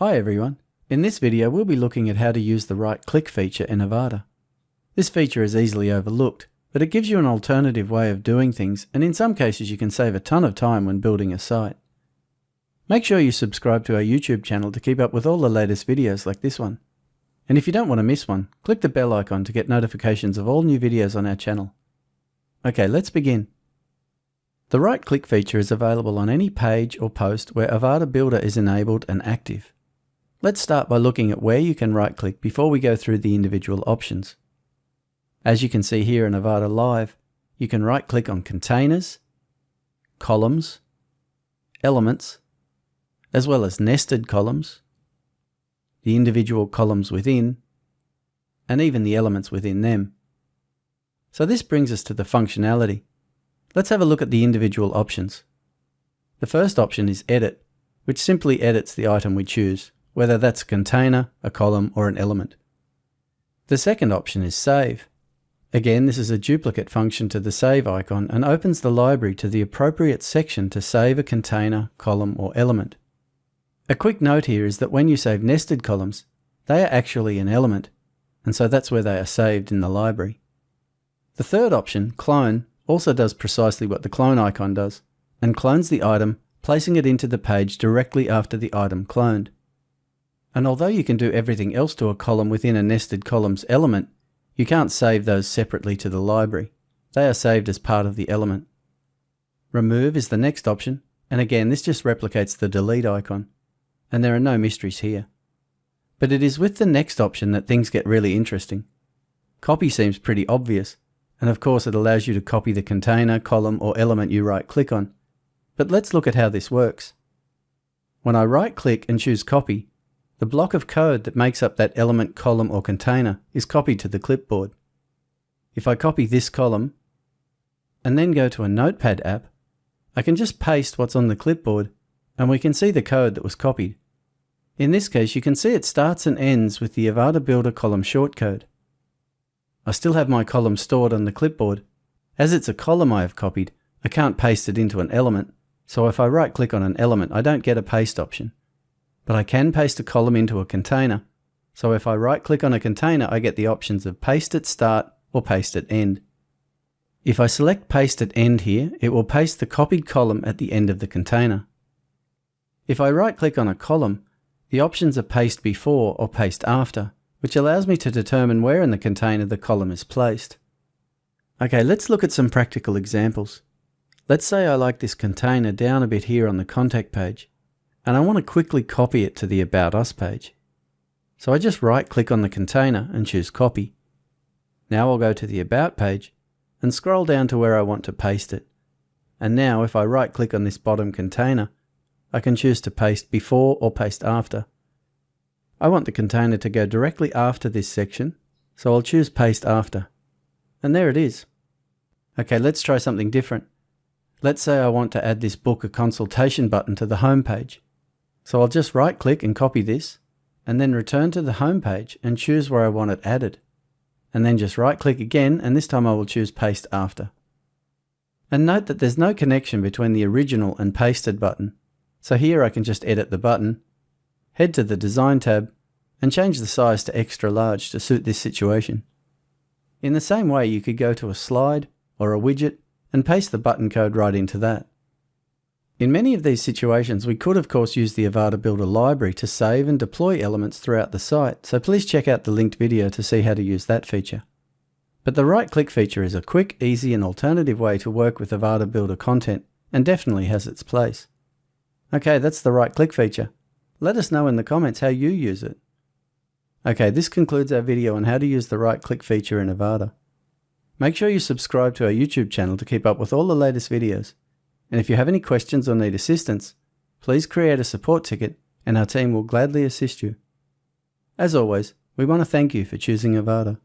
Hi everyone. In this video we'll be looking at how to use the right-click feature in Avada. This feature is easily overlooked, but it gives you an alternative way of doing things, and in some cases you can save a ton of time when building a site. Make sure you subscribe to our YouTube channel to keep up with all the latest videos like this one. And if you don't want to miss one, click the bell icon to get notifications of all new videos on our channel. Okay, let's begin. The right-click feature is available on any page or post where Avada Builder is enabled and active. Let's start by looking at where you can right-click before we go through the individual options. As you can see here in Avada Live, you can right-click on Containers, Columns, Elements, as well as nested columns, the individual columns within, and even the elements within them. So this brings us to the functionality. Let's have a look at the individual options. The first option is Edit, which simply edits the item we choose, whether that's a container, a column, or an element. The second option is Save. Again, this is a duplicate function to the Save icon and opens the library to the appropriate section to save a container, column, or element. A quick note here is that when you save nested columns, they are actually an element, and so that's where they are saved in the library. The third option, Clone, also does precisely what the clone icon does, and clones the item, placing it into the page directly after the item cloned. And although you can do everything else to a column within a nested columns element, you can't save those separately to the library. They are saved as part of the element. Remove is the next option, and again this just replicates the delete icon, and there are no mysteries here. But it is with the next option that things get really interesting. Copy seems pretty obvious, and of course it allows you to copy the container, column, or element you right-click on. But let's look at how this works. When I right-click and choose Copy, the block of code that makes up that element, column, or container is copied to the clipboard. If I copy this column, and then go to a Notepad app, I can just paste what's on the clipboard, and we can see the code that was copied. In this case, you can see it starts and ends with the Avada Builder column shortcode. I still have my column stored on the clipboard. As it's a column I have copied, I can't paste it into an element, so if I right-click on an element, I don't get a paste option. But I can paste a column into a container, so if I right-click on a container, I get the options of Paste at Start or Paste at End. If I select Paste at End here, it will paste the copied column at the end of the container. If I right-click on a column, the options are Paste Before or Paste After, which allows me to determine where in the container the column is placed. Okay, let's look at some practical examples. Let's say I like this container down a bit here on the contact page, and I want to quickly copy it to the About Us page. So I just right-click on the container and choose Copy. Now I'll go to the About page and scroll down to where I want to paste it. And now if I right-click on this bottom container, I can choose to paste before or paste after. I want the container to go directly after this section, so I'll choose Paste After. And there it is. Okay, let's try something different. Let's say I want to add this Book a Consultation button to the home page. So I'll just right-click and copy this, and then return to the home page and choose where I want it added. And then just right-click again, and this time I will choose Paste After. And note that there's no connection between the original and pasted button. So here I can just edit the button, head to the Design tab, and change the size to extra large to suit this situation. In the same way, you could go to a slide or a widget and paste the button code right into that. In many of these situations, we could of course use the Avada Builder library to save and deploy elements throughout the site, so please check out the linked video to see how to use that feature. But the right-click feature is a quick, easy, and alternative way to work with Avada Builder content, and definitely has its place. Okay, that's the right-click feature. Let us know in the comments how you use it. Okay, this concludes our video on how to use the right-click feature in Avada. Make sure you subscribe to our YouTube channel to keep up with all the latest videos. And if you have any questions or need assistance, please create a support ticket and our team will gladly assist you. As always, we want to thank you for choosing Avada.